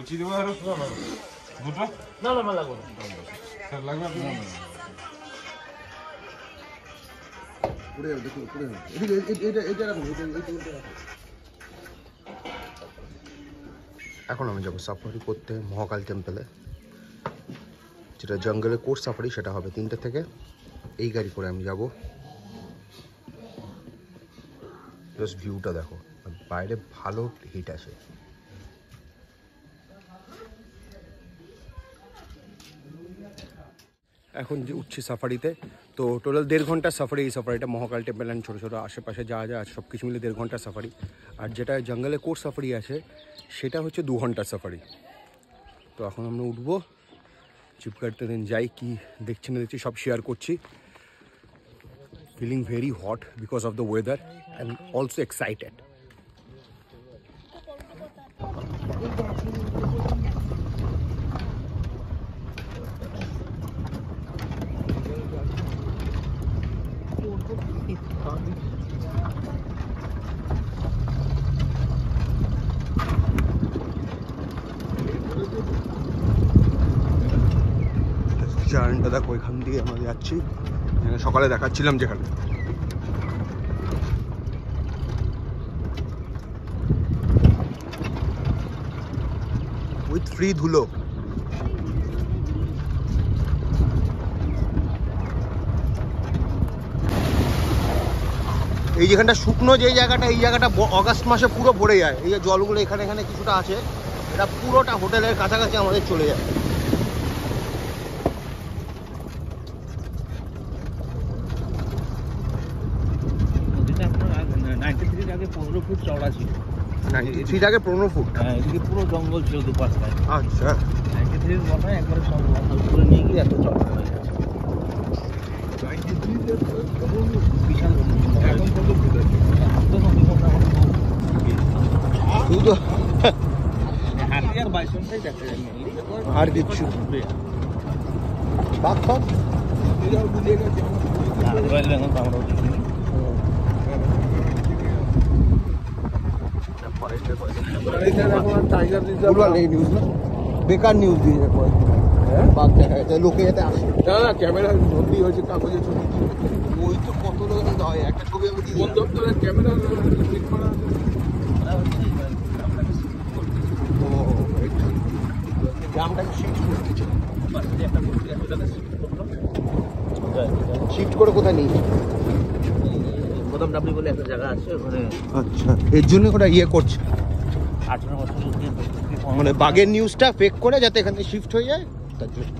লুচি দেবো আর দুটো না না লাগবে না স্যার লাগবে আপনি পুরো দেখো পুরো এটা রাখুন এটা এখন আমি যাবো সাফারি করতে মহাকাল টেম্পলে, যেটা জঙ্গলের কোর্স সাফারি, সেটা হবে 3টে থেকে। এই গাড়ি করে আমি যাব। জাস্ট ভিউটা দেখো, বাইরে ভালো হিট আছে। এখন যে উঠছি সাফারিতে, তো টোটাল 1.5 ঘন্টার সাফারি। এই সাফারিটা মহাকাল টেম্পল অ্যান্ড ছোটো ছোটো আশেপাশে যা যা আছে সব কিছু মিলে 1.5 ঘন্টার সাফারি। আর যেটা জঙ্গলে কোর্স সাফারি আছে সেটা হচ্ছে 2 ঘন্টার সাফারি। তো এখন আমরা উঠবো, জিপ গাড়িতে দিন যাই, কি দেখছি না দেখছি সব শেয়ার করছি। Feeling very hot because of the weather and also excited. জার্নিটা দেখো, এখান দিয়ে আমরা যাচ্ছি, সকালে দেখাচ্ছিলাম যেখানে। উইথ ফ্রি ধুলো। এই যেখানটা শুকনো, যে জায়গাটা, এই জায়গাটা অগাস্ট মাসে পুরো ভরে যায়। এই যে জলগুলো এখানে এখানে কিছুটা আছে, এটা পুরোটা হোটেলের কাছাকাছি আমাদের চলে যায়। আগে 15 ফুট চওড়া ছিল। 93 আগে 15 ফুট? হ্যাঁ, এদিকে পুরো জঙ্গল ছিল দুপাশটায়। আচ্ছা, 93 বনায় একবারে সব করে নিয়ে গিয়ে এত চওড়া হয়ে গেছে। 93 বিশাল এখন হাতি আর বাইসনটাই দেখা যায়, আর কিছু বাঘ ফাঘ বেকার নিউজ দিয়ে বাঘ দেখা গেছে, লোকে যাতে আসে। ক্যামেরা ভর্তি হয়েছে কাগজের ছবি, ওই তো কত লোক হয়, একটা ছবি আমি কোন দপ্তরের ক্যামেরা ঠিক করা গ্রামটাকে শিফট করে কোথায় নেই প্রথম ডাবলি বলে একটা জায়গা আছে ওখানে। আচ্ছা, এর জন্য ওটা ইয়ে করছে, 18 বছর মানে বাঘের নিউজটা ফেক করে যাতে এখান থেকে শিফট হয়ে যায়, তার জন্য।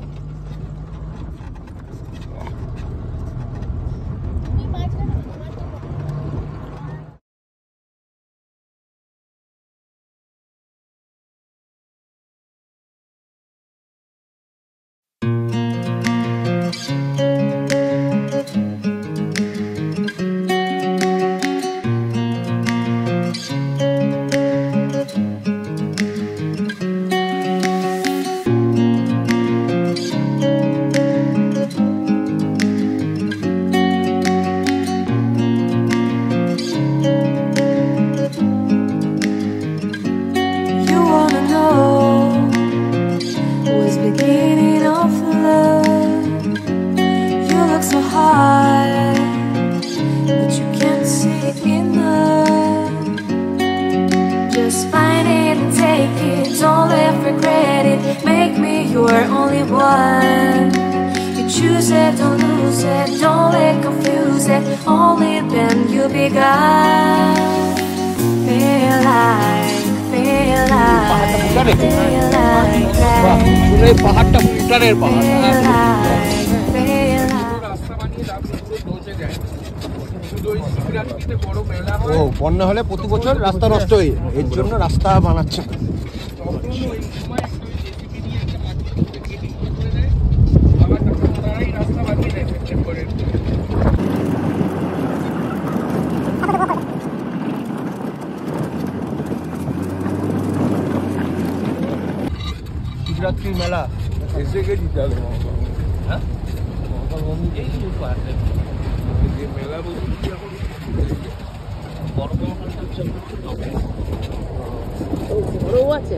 পাহাড়টা ভুটানের পাহাড়। ও বন্যা হলে প্রতি বছর রাস্তা নষ্ট হয়ে যায়, এর জন্য রাস্তা বানাচ্ছে। শিবরাত্রি মেলা এসে গেছি তাহলে হ্যাঁ, মেলা বলছি বড় বড় বড়ও আছে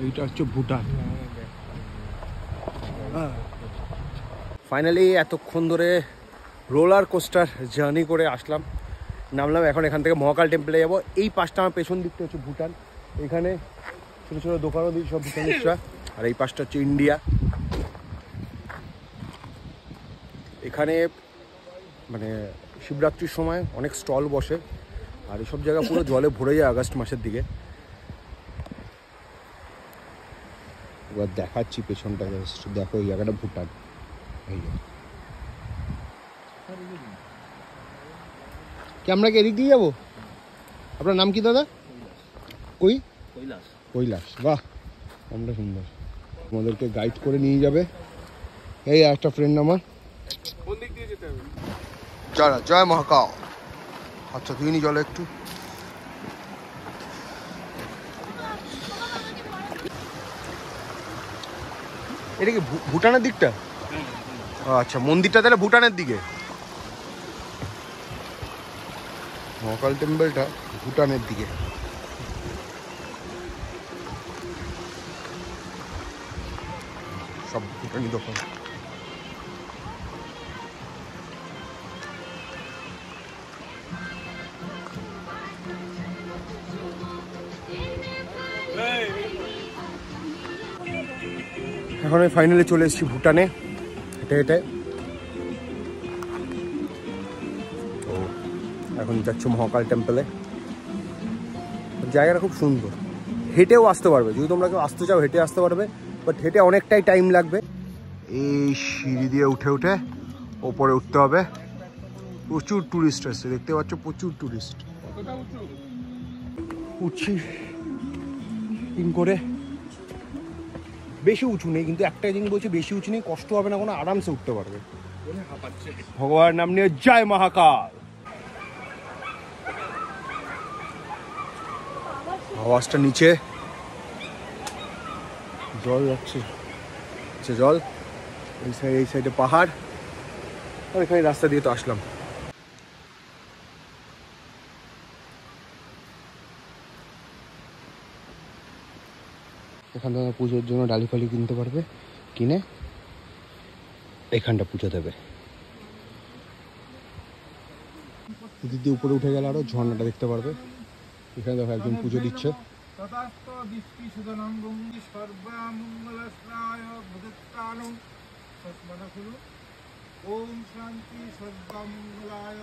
এইটা হচ্ছে ভুটান। ফাইনালি এতক্ষণ ধরে রোলার কোস্টার জার্নি করে আসলাম, নামলাম। এখন এখান থেকে মহাকাল টেম্পলে যাব। এই পাশটা আমার পেছন দিকটা হচ্ছে ভুটান, এখানে ছোটো ছোটো দোকানও দিই সব ভুটানিসরা। আর এই পাশটা হচ্ছে ইন্ডিয়া। এখানে মানে শিবরাত্রির সময় অনেক স্টল বসে, আর এইসব জায়গা পুরো জলে ভরে যায় আগস্ট মাসের দিকে। এবার দেখাচ্ছি পেছনটা, দেখো এই জায়গাটা ভুটান। এই কি আমরা কি এদিক দিয়ে যাবো? আপনার নাম কি দাদা? কৈলাস। বাহ, নামটা সুন্দর। আমাদেরকে গাইড করে নিয়ে যাবে এই একটা ফ্রেন্ড আমার। কোন দিক দিয়ে যেতে হবে? জয় মহাকাল। আচ্ছা তুই নি চলো একটু। এটা কি ভুটানের দিকটা? আচ্ছা, মন্দিরটা তাহলে ভুটানের দিকে। মহাকাল টেম্পলটা ভুটানের দিকে। সব ভুটানি দোকান। এখন আমি ফাইনালি চলে এসেছি ভুটানে হেঁটে হেঁটে। তো এখন যাচ্ছি মহাকাল টেম্পলে। জায়গাটা খুব সুন্দর, হেঁটেও আসতে পারবে। যদি তোমরা কেউ আসতে চাও হেঁটে আসতে পারবে, বাট হেঁটে অনেকটাই টাইম লাগবে। এই সিঁড়ি দিয়ে উঠে উঠে ওপরে উঠতে হবে। প্রচুর টুরিস্ট আসছে, দেখতে পাচ্ছ প্রচুর টুরিস্ট। উঠছি তিন করে। বেশি উঁচু নেই, কিন্তু একটা জিনিস বলছি, বেশি উঁচু নেই, কষ্ট হবে না কোনো, আরামসে উঠতে পারবে। ভগবানের নাম নিয়ে জয় মহাকাল। আওয়াজটা নিচে জল যাচ্ছে, জল এই সাইডে পাহাড়, আর এখানে রাস্তা দিয়ে তো আসলাম। এখান থেকে পুজোর জন্য ডালি ফালি কিনতে পারবে, কিনে এখানটা পুজো দেবে। দিদি উপরে উঠে গেলে আরো ঝর্ণাটা দেখতে পারবে। এখানে দেখো একজন পুজো দিচ্ছে। ওম শান্তি সর্বমঙ্গলায়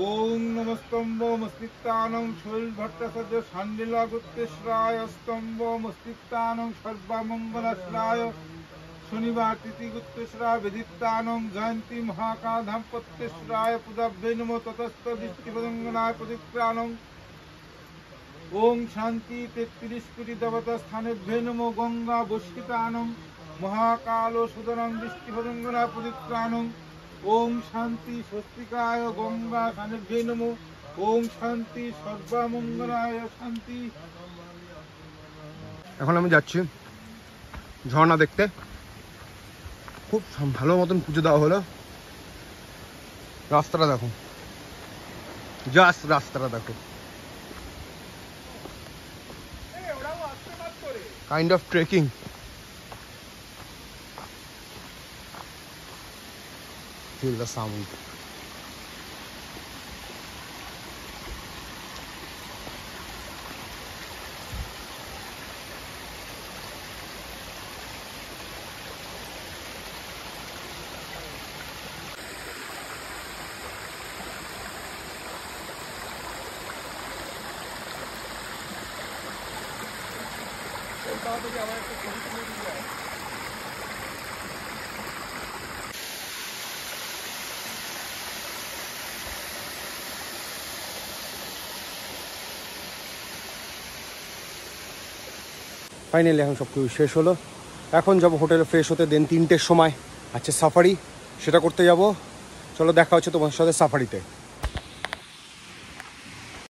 ওম নমস্তম্ভ মস্তিষ্কানং শৈল ভট্টাচার্য শান্ডিলা গুপ্তেশ্বরায় স্তম্ভ মস্তিষ্কানং সর্বমঙ্গলাশ্রায় শনিবার তিথি গুপ্তেশ্বরায় বিদিত্তানং জয়ন্তী মহাকাল ধামপত্যেশ্বরায় পূজাভ্যে নমো ততস্থ দৃষ্টিপদঙ্গনায় প্রতিক্রানং ওম শান্তি 33 কোটি দেবতা স্থানেভ্যে নমো গঙ্গা বস্কিতানং মহাকাল সুতরাং দৃষ্টিপদঙ্গনায় প্রতিক্রানং ওম শান্তি স্বস্তিকায় গঙ্গা স্থানেভ্যে নমো ওম শান্তি সর্বমঙ্গলায় শান্তি। এখন আমি যাচ্ছি ঝর্ণা দেখতে। খুব ভালো মতন পুজো দেওয়া হলো। রাস্তাটা দেখো, জাস্ট রাস্তাটা দেখো, kind of trekking. Feel the sound. Finally এখন সব কিছু শেষ হলো। এখন যাব হোটেলে ফ্রেশ হতে। দেন 3টের সময় আচ্ছা সাফারি, সেটা করতে যাব। চলো দেখা হচ্ছে তোমার সাথে সাফারিতে।